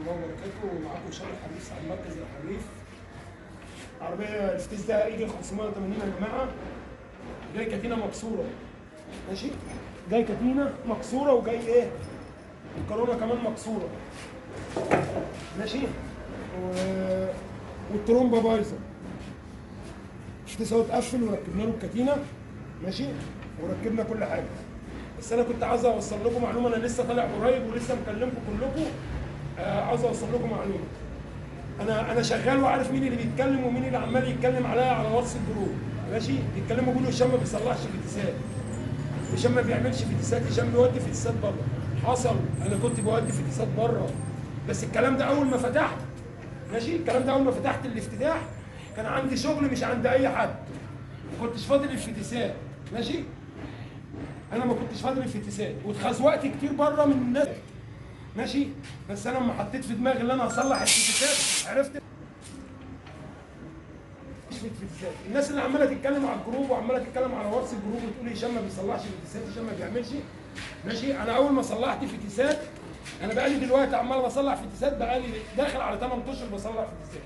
الله وبركاته. معاكم شارع الحريف على مركز الحريف. عربية الفتيس ده ايجي 580 يا جماعة. جاي كاتينة مكسورة. ماشي؟ جاي كاتينة مكسورة وجاي ايه؟ الكورونا كمان مكسورة. ماشي؟ والترومبة بايظة. الفتيس اهو اتقفل وركبنا له الكاتينة. ماشي؟ وركبنا كل حاجة. بس انا كنت عايز اوصل لكم معلومه، انا لسه طالع قريب ولسه مكلمكم كلكم. عاوز اوصل لكم معلومه. انا شغال وعارف مين اللي بيتكلم ومين اللي عمال يتكلم عليا على واتس الجروب. ماشي؟ بيتكلموا بيقولوا هشام ما بيصلحش فيتيسات، هشام ما بيعملش فيتيسات، هشام بيودي فيتيسات بره. حصل، انا كنت بودي فيتيسات بره، بس الكلام ده اول ما فتحت. ماشي؟ الكلام ده اول ما فتحت الافتتاح كان عندي شغل مش عند اي حد، ما كنتش فاضي للفيتيسات. ماشي؟ انا ما كنتش فاضي للفتيسات واتخزوقت كتير بره من الناس. ماشي؟ بس انا لما حطيت في دماغي ان انا هصلح الفتيسات عرفت مش في الفتيسات. الناس اللي عماله تتكلم على الجروب وعماله تتكلم على واتس الجروب وتقول هشام ما بيصلحش فتيسات، هشام ما بيعملش. ماشي؟ انا اول ما صلحت فتيسات، انا بقالي دلوقتي عمال بصلح فتيسات، بقالي داخل على 8 اشهر بصلح فتيسات.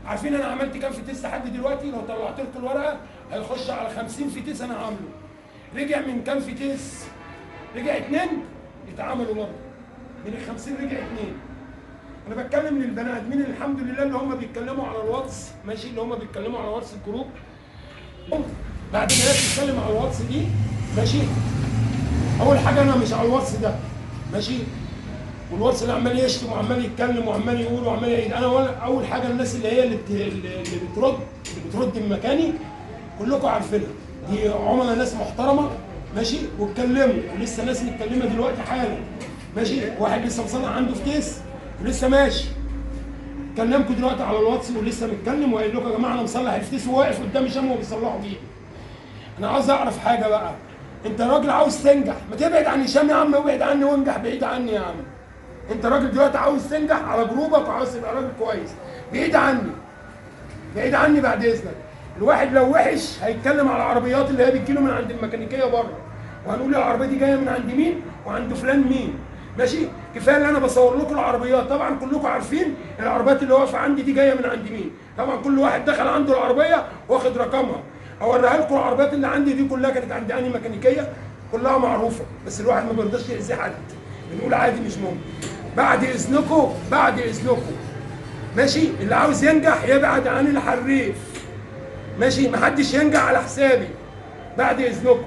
عارفين انا عملت كام فتيس لحد دلوقتي؟ لو طلعت لكم الورقه هيخش على 50 فتيس انا عامله. رجع من كام فتيس؟ رجع 2 اتعملوا برضه. من ال 50 رجع 2. انا بتكلم للبني ادمين الحمد لله اللي هم بيتكلموا على الواتس. ماشي؟ اللي هم بيتكلموا على واتس الجروب. بعد ما هي بتتكلم على الواتس دي، ماشي؟ اول حاجه انا مش على الواتس ده. ماشي؟ والواتس اللي عمال يشتم وعمال يتكلم وعمال يقول وعمال يعيد. انا اول حاجه الناس اللي هي اللي بترد من مكاني كلكم عارفينها. دي عملاء ناس محترمه. ماشي؟ واتكلموا ولسه ناس متكلمه دلوقتي حالا. ماشي؟ واحد لسه مصنع عنده فتيس ولسه ماشي. كلمكم دلوقتي على الواتس ولسه متكلم وقال لكم يا جماعه انا مصلح الفتيس وواقف قدام هشام وهو بيصلحوا بيه. انا عاوز اعرف حاجه بقى. انت راجل عاوز تنجح، ما تبعد عن هشام يا عم، وابعد عني وانجح بعيد عني يا عم. انت راجل دلوقتي عاوز تنجح على جروبك وعاوز تبقى راجل كويس، بعيد عني. بعيد عني بعد اذنك. الواحد لو وحش هيتكلم على العربيات اللي هي بتجيله من عند الميكانيكيه بره، وهنقول العربيه دي جايه من عند مين وعند فلان مين. ماشي؟ كفايه ان انا بصور لكم العربيات. طبعا كلكم عارفين العربيات اللي واقفه عندي دي جايه من عند مين. طبعا كل واحد دخل عنده العربيه واخد رقمها. اوريها لكم العربيات اللي عندي دي كلها كانت عند انهي ميكانيكيه، كلها معروفه، بس الواحد ما بيرضاش يأذي حد. بنقول عادي مش مهم. بعد اذنكم، بعد اذنكم. ماشي؟ اللي عاوز ينجح يبعد عن الحريف. ماشي؟ محدش ينجح على حسابي. بعد اذنكم.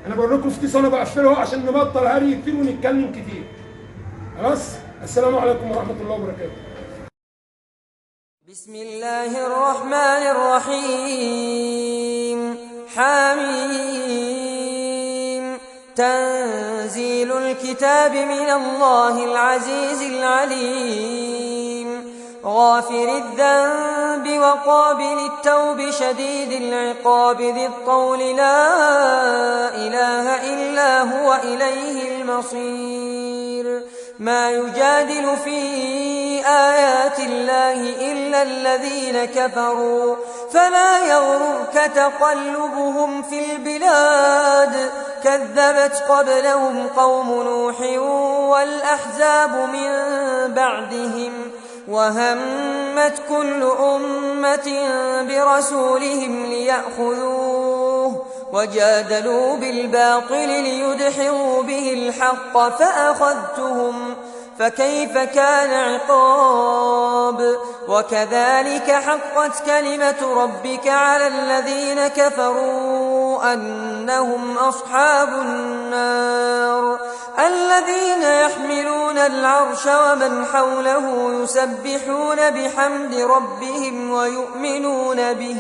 انا بقول لكم فتيس وانا بقفله عشان نبطل هري كتير ونتكلم كتير. خلاص؟ السلام عليكم ورحمه الله وبركاته. بسم الله الرحمن الرحيم. حميم. تنزيل الكتاب من الله العزيز العليم. غافر الذنب وقابل التوب شديد العقاب ذي الطول لا إله إلا هو إليه المصير. ما يجادل في آيات الله إلا الذين كفروا فلا يغررك تقلبهم في البلاد. كذبت قبلهم قوم نوح والأحزاب من بعدهم وهمت كل أمة برسولهم ليأخذوه وجادلوا بالباطل ليدحضوا به الحق فأخذتهم فكيف كان عقاب. وكذلك حقت كلمة ربك على الذين كفروا أنهم أصحاب النار. الذين يحملون العرش ومن حوله يسبحون بحمد ربهم ويؤمنون به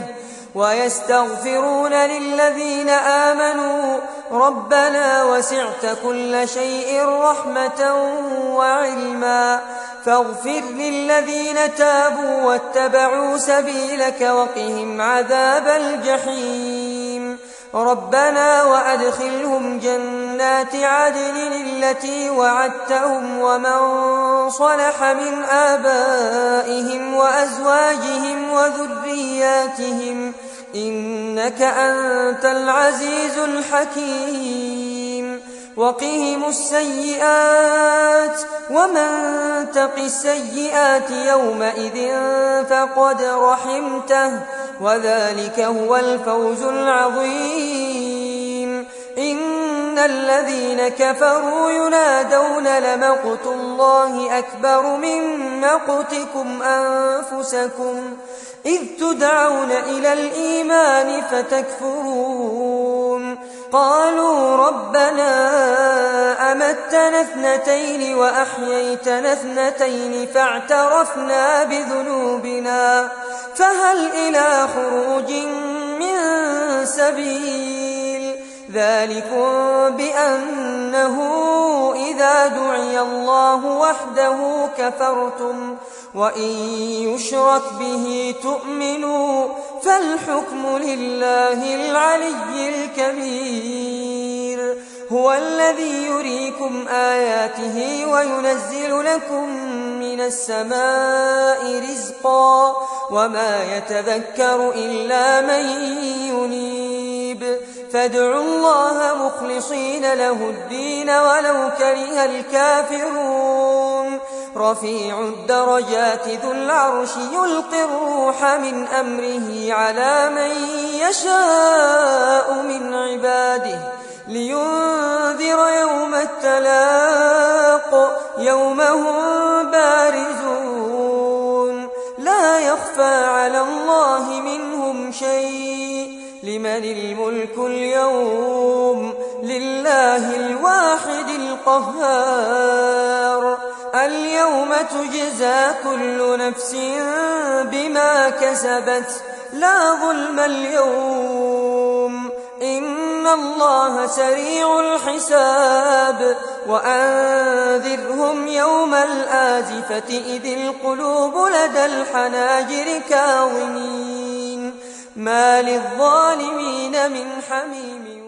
ويستغفرون للذين آمنوا ربنا وسعت كل شيء رحمة وعلما فاغفر للذين تابوا واتبعوا سبيلك وقهم عذاب الجحيم. ربنا وأدخلهم جنات عدن التي وعدتهم ومن صلح من آبائهم وأزواجهم وذرياتهم إنك أنت العزيز الحكيم. وقهم السيئات ومن تق السيئات يومئذ فقد رحمته وذلك هو الفوز العظيم إن الذين كفروا ينادون لمقت الله أكبر من مقتكم أنفسكم إذ تدعون إلى الإيمان فتكفرون قالوا ربنا أمتنا اثنتين وأحييتنا اثنتين فاعترفنا بذنوبنا فهل إلى خروج من سبيل ذلكم بأنه إذا دعي الله وحده كفرتم وإن يشرك به تؤمنوا فالحكم لله العلي الكبير هو الذي يريكم آياته وينزل لكم من السماء رزقا وما يتذكر إلا من ينيب فادعوا الله مخلصين له الدين ولو كره الكافرون رفيع الدرجات ذو العرش يلقي الروح من أمره على من يشاء من عباده لينذر يوم التلاق يوم هم بارزون لا يخفى على الله منهم شيء لمن الملك اليوم لله الواحد القهار اليوم تجزى كل نفس بما كسبت لا ظلم اليوم إن الله سريع الحساب وأنذرهم يوم الآزفة إذ القلوب لدى الحناجر كاظمين ما للظالمين من حميم